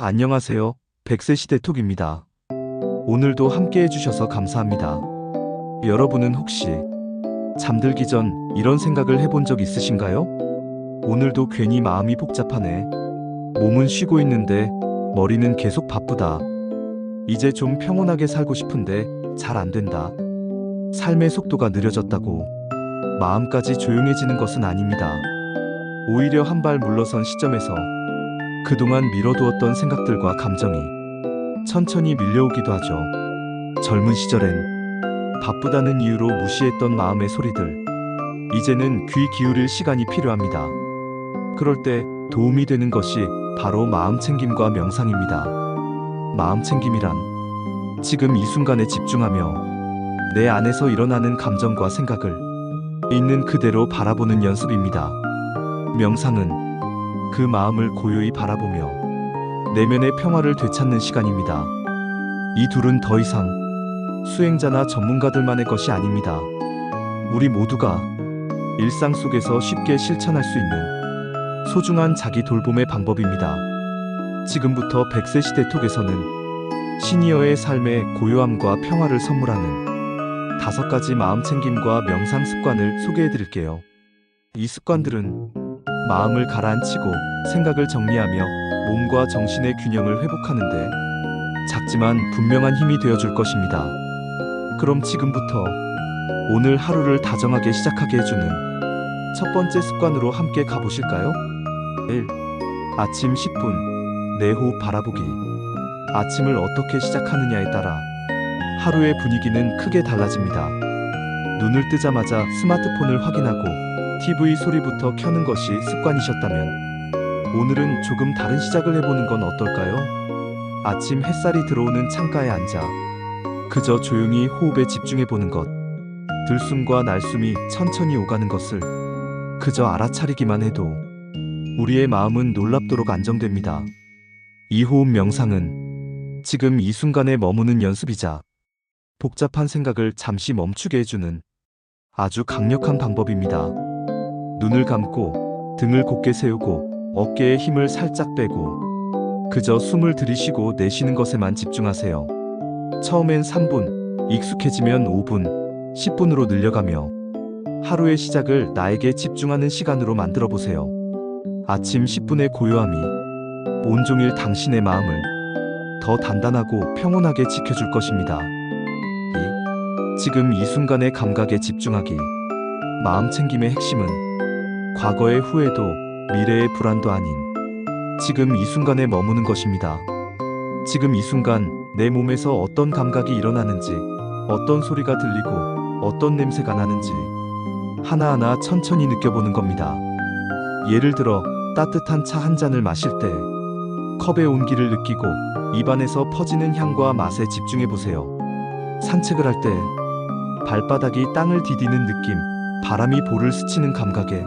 안녕하세요. 100세 시대 톡입니다. 오늘도 함께 해주셔서 감사합니다. 여러분은 혹시 잠들기 전 이런 생각을 해본 적 있으신가요? 오늘도 괜히 마음이 복잡하네. 몸은 쉬고 있는데 머리는 계속 바쁘다. 이제 좀 평온하게 살고 싶은데 잘 안 된다. 삶의 속도가 느려졌다고 마음까지 조용해지는 것은 아닙니다. 오히려 한 발 물러선 시점에서 그동안 미뤄두었던 생각들과 감정이 천천히 밀려오기도 하죠. 젊은 시절엔 바쁘다는 이유로 무시했던 마음의 소리들, 이제는 귀 기울일 시간이 필요합니다. 그럴 때 도움이 되는 것이 바로 마음챙김과 명상입니다. 마음챙김이란 지금 이 순간에 집중하며 내 안에서 일어나는 감정과 생각을 있는 그대로 바라보는 연습입니다. 명상은 그 마음을 고요히 바라보며 내면의 평화를 되찾는 시간입니다. 이 둘은 더 이상 수행자나 전문가들만의 것이 아닙니다. 우리 모두가 일상 속에서 쉽게 실천할 수 있는 소중한 자기 돌봄의 방법입니다. 지금부터 100세 시대 톡에서는 시니어의 삶에 고요함과 평화를 선물하는 5가지 마음챙김과 명상 습관을 소개해 드릴게요. 이 습관들은 마음을 가라앉히고 생각을 정리하며 몸과 정신의 균형을 회복하는데 작지만 분명한 힘이 되어줄 것입니다. 그럼 지금부터 오늘 하루를 다정하게 시작하게 해주는 첫 번째 습관으로 함께 가보실까요? 1. 아침 10분 내 호흡 바라보기. 아침을 어떻게 시작하느냐에 따라 하루의 분위기는 크게 달라집니다. 눈을 뜨자마자 스마트폰을 확인하고 TV 소리부터 켜는 것이 습관이셨다면 오늘은 조금 다른 시작을 해보는 건 어떨까요? 아침 햇살이 들어오는 창가에 앉아 그저 조용히 호흡에 집중해보는 것. 들숨과 날숨이 천천히 오가는 것을 그저 알아차리기만 해도 우리의 마음은 놀랍도록 안정됩니다. 이 호흡 명상은 지금 이 순간에 머무는 연습이자 복잡한 생각을 잠시 멈추게 해주는 아주 강력한 방법입니다. 눈을 감고 등을 곧게 세우고 어깨에 힘을 살짝 빼고 그저 숨을 들이쉬고 내쉬는 것에만 집중하세요. 처음엔 3분, 익숙해지면 5분, 10분으로 늘려가며 하루의 시작을 나에게 집중하는 시간으로 만들어 보세요. 아침 10분의 고요함이 온종일 당신의 마음을 더 단단하고 평온하게 지켜줄 것입니다. 2. 지금 이 순간의 감각에 집중하기. 마음챙김의 핵심은 과거의 후회도 미래의 불안도 아닌 지금 이 순간에 머무는 것입니다. 지금 이 순간 내 몸에서 어떤 감각이 일어나는지, 어떤 소리가 들리고 어떤 냄새가 나는지 하나하나 천천히 느껴보는 겁니다. 예를 들어 따뜻한 차 한 잔을 마실 때 컵의 온기를 느끼고 입안에서 퍼지는 향과 맛에 집중해 보세요. 산책을 할 때 발바닥이 땅을 디디는 느낌, 바람이 볼을 스치는 감각에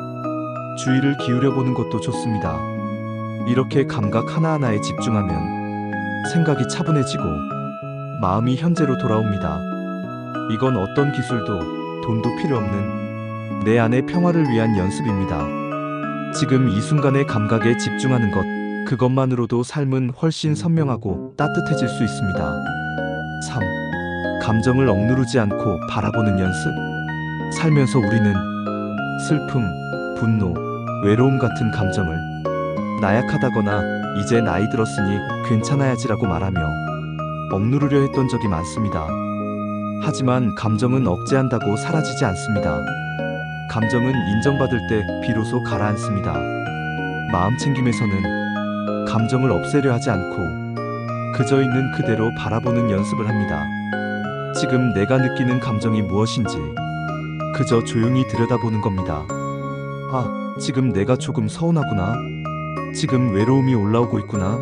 주의를 기울여 보는 것도 좋습니다. 이렇게 감각 하나하나에 집중하면 생각이 차분해지고 마음이 현재로 돌아옵니다. 이건 어떤 기술도 돈도 필요 없는 내 안의 평화를 위한 연습입니다. 지금 이 순간의 감각에 집중하는 것, 그것만으로도 삶은 훨씬 선명하고 따뜻해질 수 있습니다. 3. 감정을 억누르지 않고 바라보는 연습. 살면서 우리는 슬픔, 분노, 외로움 같은 감정을 나약하다거나 이제 나이 들었으니 괜찮아야지라고 말하며 억누르려 했던 적이 많습니다. 하지만 감정은 억제한다고 사라지지 않습니다. 감정은 인정받을 때 비로소 가라앉습니다. 마음챙김에서는 감정을 없애려 하지 않고 그저 있는 그대로 바라보는 연습을 합니다. 지금 내가 느끼는 감정이 무엇인지 그저 조용히 들여다보는 겁니다. 아, 지금 내가 조금 서운하구나. 지금 외로움이 올라오고 있구나.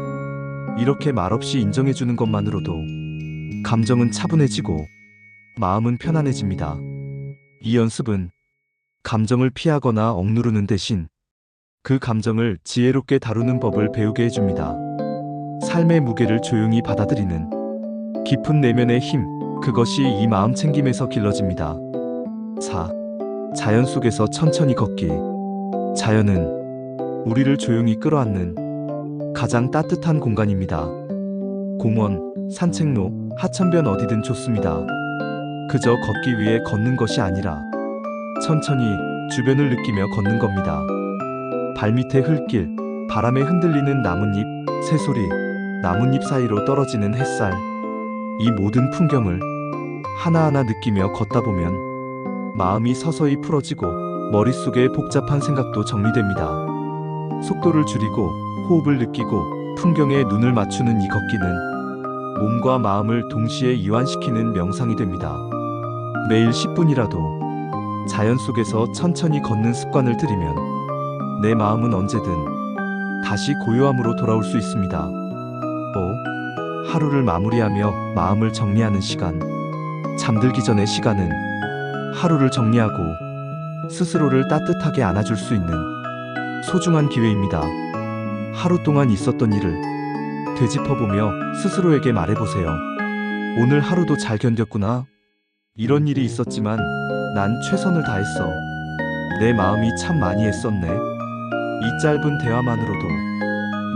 이렇게 말없이 인정해주는 것만으로도 감정은 차분해지고 마음은 편안해집니다. 이 연습은 감정을 피하거나 억누르는 대신 그 감정을 지혜롭게 다루는 법을 배우게 해줍니다. 삶의 무게를 조용히 받아들이는 깊은 내면의 힘, 그것이 이 마음챙김에서 길러집니다. 4. 자연 속에서 천천히 걷기. 자연은 우리를 조용히 끌어안는 가장 따뜻한 공간입니다. 공원, 산책로, 하천변 어디든 좋습니다. 그저 걷기 위해 걷는 것이 아니라 천천히 주변을 느끼며 걷는 겁니다. 발밑의 흙길, 바람에 흔들리는 나뭇잎, 새소리, 나뭇잎 사이로 떨어지는 햇살, 이 모든 풍경을 하나하나 느끼며 걷다 보면 마음이 서서히 풀어지고 머릿속에 복잡한 생각도 정리됩니다. 속도를 줄이고 호흡을 느끼고 풍경에 눈을 맞추는 이 걷기는 몸과 마음을 동시에 이완시키는 명상이 됩니다. 매일 10분이라도 자연 속에서 천천히 걷는 습관을 들이면 내 마음은 언제든 다시 고요함으로 돌아올 수 있습니다. 하루를 마무리하며 마음을 정리하는 시간. 잠들기 전의 시간은 하루를 정리하고 스스로를 따뜻하게 안아줄 수 있는 소중한 기회입니다. 하루 동안 있었던 일을 되짚어보며 스스로에게 말해보세요. 오늘 하루도 잘 견뎠구나. 이런 일이 있었지만 난 최선을 다했어. 내 마음이 참 많이 애썼네. 이 짧은 대화만으로도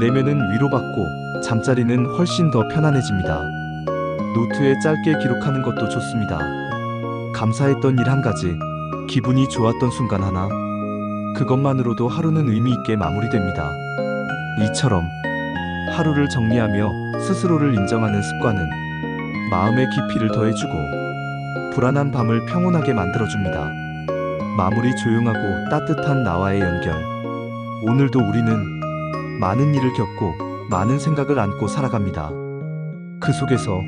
내면은 위로받고 잠자리는 훨씬 더 편안해집니다. 노트에 짧게 기록하는 것도 좋습니다. 감사했던 일 한 가지, 기분이 좋았던 순간 하나, 그것만으로도 하루는 의미 있게 마무리됩니다. 이처럼 하루를 정리하며 스스로를 인정하는 습관은 마음의 깊이를 더해주고 불안한 밤을 평온하게 만들어줍니다. 마무리 조용하고 따뜻한 나와의 연결. 오늘도 우리는 많은 일을 겪고 많은 생각을 안고 살아갑니다. 그 속에서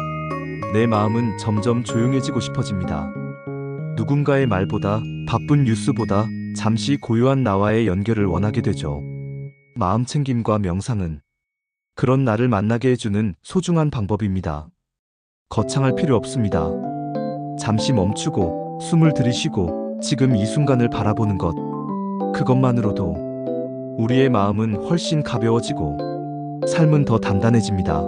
내 마음은 점점 조용해지고 싶어집니다. 누군가의 말보다, 바쁜 뉴스보다 잠시 고요한 나와의 연결을 원하게 되죠. 마음 챙김과 명상은 그런 나를 만나게 해주는 소중한 방법입니다. 거창할 필요 없습니다. 잠시 멈추고 숨을 들이쉬고 지금 이 순간을 바라보는 것, 그것만으로도 우리의 마음은 훨씬 가벼워지고 삶은 더 단단해집니다.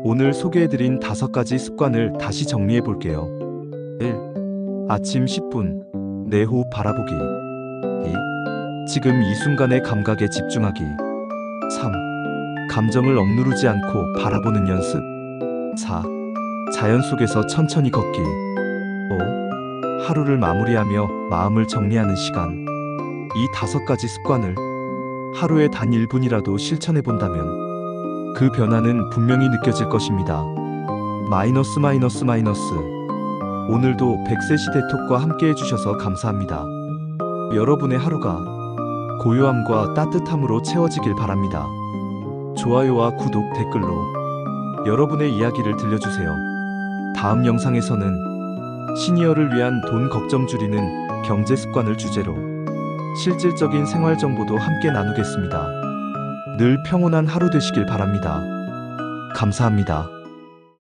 오늘 소개해드린 5가지 습관을 다시 정리해 볼게요. 1. 아침 10분 내 호흡 바라보기. 2. 지금 이 순간의 감각에 집중하기. 3. 감정을 억누르지 않고 바라보는 연습. 4. 자연 속에서 천천히 걷기. 5. 하루를 마무리하며 마음을 정리하는 시간. 이 5가지 습관을 하루에 단 1분이라도 실천해 본다면 그 변화는 분명히 느껴질 것입니다. 마이너스. 오늘도 100세 시대 톡과 함께 해주셔서 감사합니다. 여러분의 하루가 고요함과 따뜻함으로 채워지길 바랍니다. 좋아요와 구독, 댓글로 여러분의 이야기를 들려주세요. 다음 영상에서는 시니어를 위한 돈 걱정 줄이는 경제 습관을 주제로 실질적인 생활 정보도 함께 나누겠습니다. 늘 평온한 하루 되시길 바랍니다. 감사합니다.